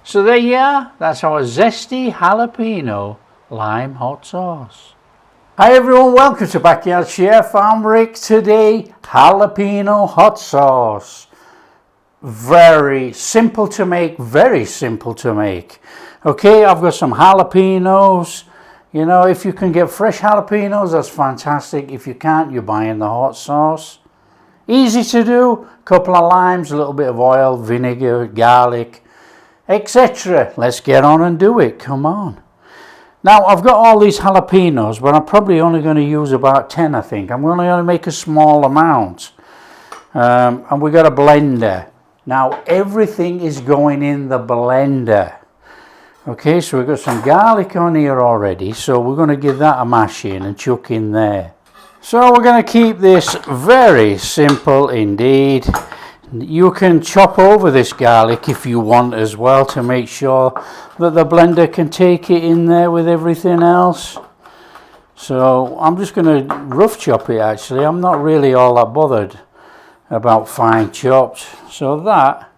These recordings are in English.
So there you are, that's our zesty jalapeno lime hot sauce. Hi everyone, welcome to Backyard Chef. I'm Rick. Today, jalapeno hot sauce. Very simple to make, very simple to make. Okay, I've got some jalapenos. You know, if you can get fresh jalapenos, that's fantastic. If you can't, you're buying the hot sauce. Easy to do, couple of limes, a little bit of oil, vinegar, garlic, etc. Let's get on and do it, come on. Now I've got all these jalapenos, but I'm probably only going to use about 10, I think. I'm only going to make a small amount. And we got a blender. Now everything is going in the blender. Okay, so we've got some garlic on here already, so we're going to give that a mash in and chuck in there. So we're going to keep this very simple indeed. You can chop over this garlic if you want as well, to make sure that the blender can take it in there with everything else. So I'm just going to rough chop it actually. I'm not really all that bothered about fine chopped. So that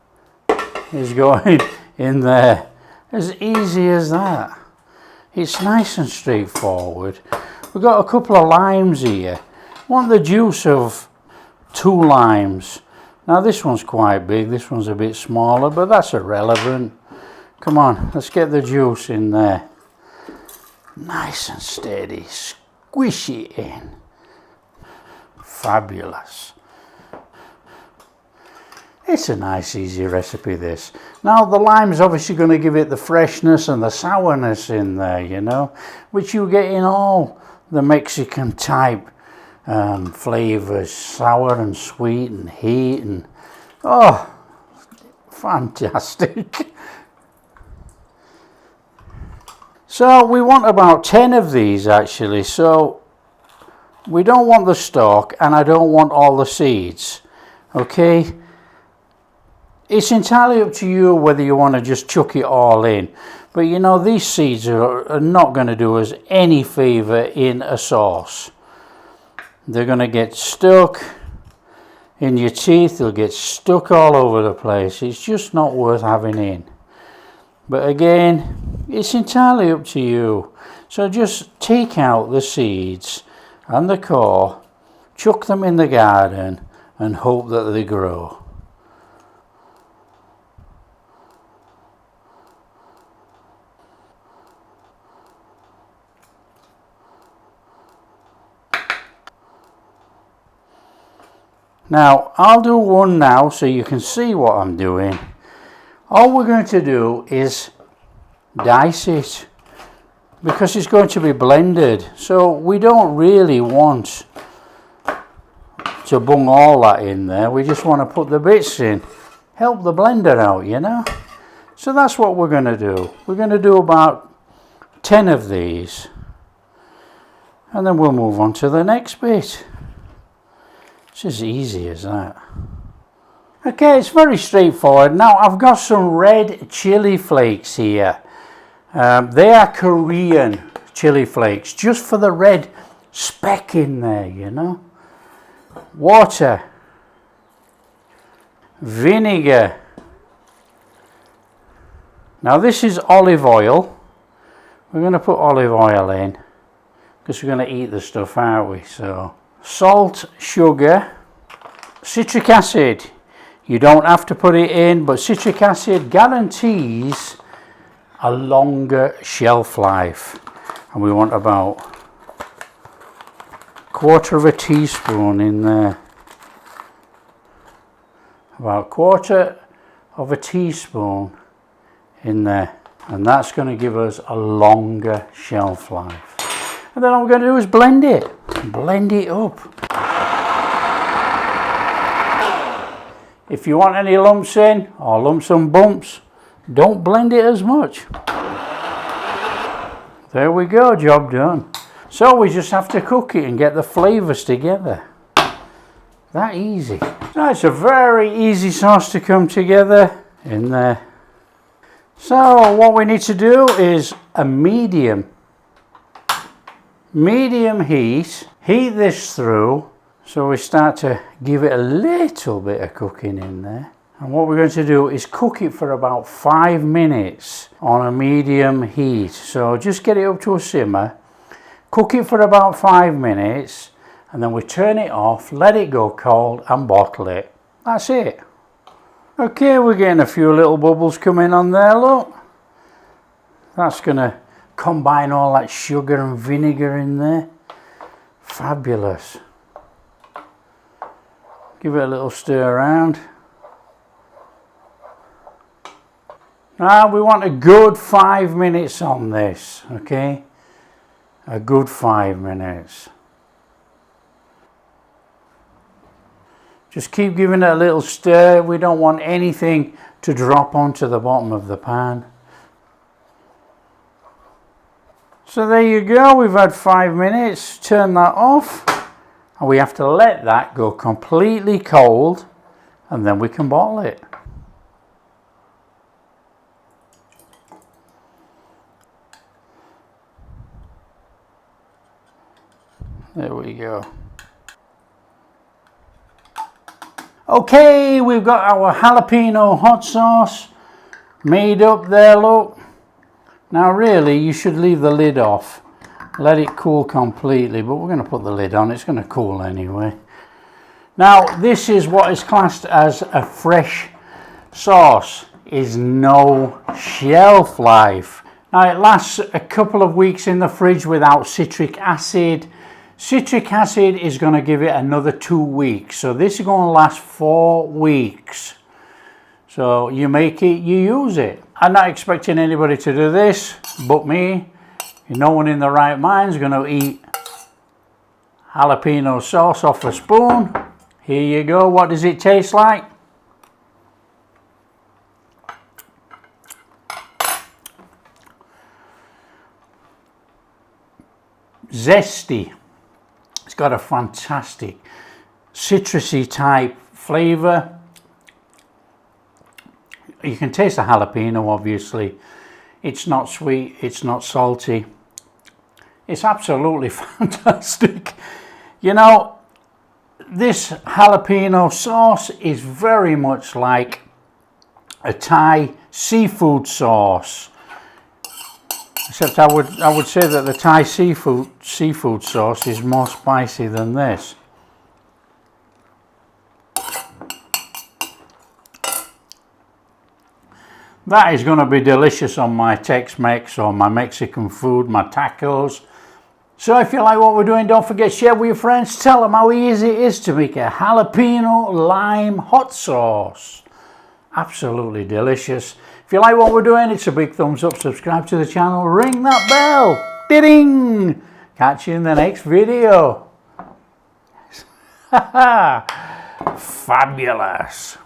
is going in there. As easy as that. It's nice and straightforward. We've got a couple of limes here. Want the juice of 2 limes. Now this one's quite big, this one's a bit smaller, but that's irrelevant. Come on, let's get the juice in there. Nice and steady. Squish it in. Fabulous. It's a nice easy recipe this. Now the lime's obviously going to give it the freshness and the sourness in there, you know, which you get in all the Mexican type flavours, sour and sweet and heat and oh, fantastic. So we want about 10 of these actually, so we don't want the stalk and I don't want all the seeds, okay? It's entirely up to you whether you want to just chuck it all in. But you know, these seeds are not going to do us any favour in a sauce. They're going to get stuck in your teeth. They'll get stuck all over the place. It's just not worth having in. But again, it's entirely up to you. So just take out the seeds and the core, chuck them in the garden and hope that they grow. Now, I'll do one now so you can see what I'm doing. All we're going to do is dice it because it's going to be blended. So we don't really want to bung all that in there. We just want to put the bits in, help the blender out, you know. So that's what we're going to do. We're going to do about 10 of these. And then we'll move on to the next bit. It's as easy as that. Okay, it's very straightforward. Now I've got some red chili flakes here. They are Korean chili flakes, just for the red speck in there, you know. Water, vinegar. Now this is olive oil. We're going to put olive oil in because we're going to eat the stuff, aren't we? So salt, sugar, citric acid. You don't have to put it in, but citric acid guarantees a longer shelf life. And we want about 1/4 teaspoon in there. About 1/4 teaspoon in there. And that's going to give us a longer shelf life. And then all we're going to do is blend it. Blend it up. If you want any lumps in, or lumps and bumps, don't blend it as much. There we go, job done. So we just have to cook it and get the flavours together. That easy. So it's a very easy sauce to come together in there. So what we need to do is a medium heat. Heat this through. So we start to give it a little bit of cooking in there. And what we're going to do is cook it for about 5 minutes on a medium heat. So just get it up to a simmer, cook it for about 5 minutes, and then we turn it off, let it go cold and bottle it. That's it. Okay, we're getting a few little bubbles coming on there, look. That's going to combine all that sugar and vinegar in there. Fabulous. Give it a little stir around. Now we want a good 5 minutes on this, okay? A good 5 minutes. Just keep giving it a little stir. We don't want anything to drop onto the bottom of the pan. So there you go, we've had 5 minutes. Turn that off. And we have to let that go completely cold, and then we can bottle it. There we go. Okay, we've got our jalapeno hot sauce made up there, look. Now really, you should leave the lid off. Let it cool completely, but we're going to put the lid on. It's going to cool anyway. Now, this is what is classed as a fresh sauce. Is no shelf life. Now, it lasts a couple of weeks in the fridge without citric acid. Citric acid is going to give it another 2 weeks. So this is going to last 4 weeks. So you make it, you use it. I'm not expecting anybody to do this but me. No one in the right mind is going to eat jalapeno sauce off a spoon. Here you go. What does it taste like? Zesty. It's got a fantastic citrusy type flavour. You can taste the jalapeno, obviously. It's not sweet, it's not salty. It's absolutely fantastic. You know, this jalapeno sauce is very much like a Thai seafood sauce. Except I would say that the Thai seafood sauce is more spicy than this. That is going to be delicious on my Tex-Mex or my Mexican food, my tacos. So if you like what we're doing, don't forget to share with your friends. Tell them how easy it is to make a jalapeno lime hot sauce. Absolutely delicious. If you like what we're doing, it's a big thumbs up. Subscribe to the channel. Ring that bell. Ding! Catch you in the next video. Fabulous.